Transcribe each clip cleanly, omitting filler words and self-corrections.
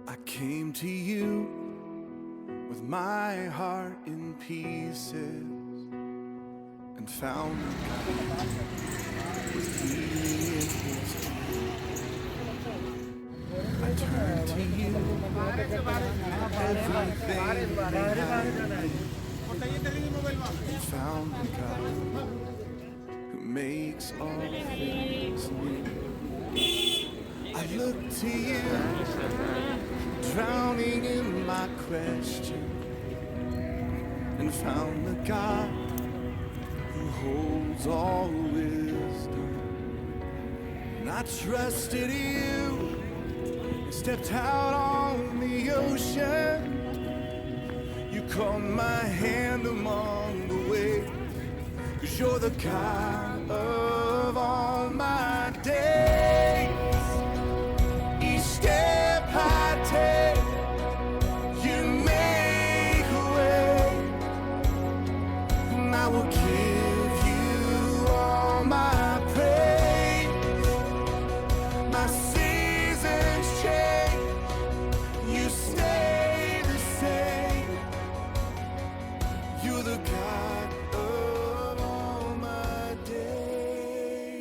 I came to you with my heart in pieces and found a God with healing in his hands. I turned to you, everything behind, and found a God who makes all things new. I look to you, drowning in my question, and found the God who holds all wisdom. And I trusted you and stepped out on the ocean. You caught my hand along the way, 'cause you're the God of all my days. Each step I take, you make a way, and I will give you all my praise. My seasons change, you stay the same. You're the God of all my days.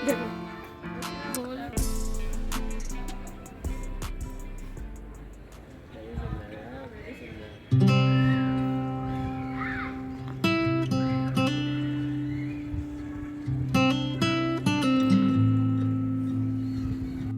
でも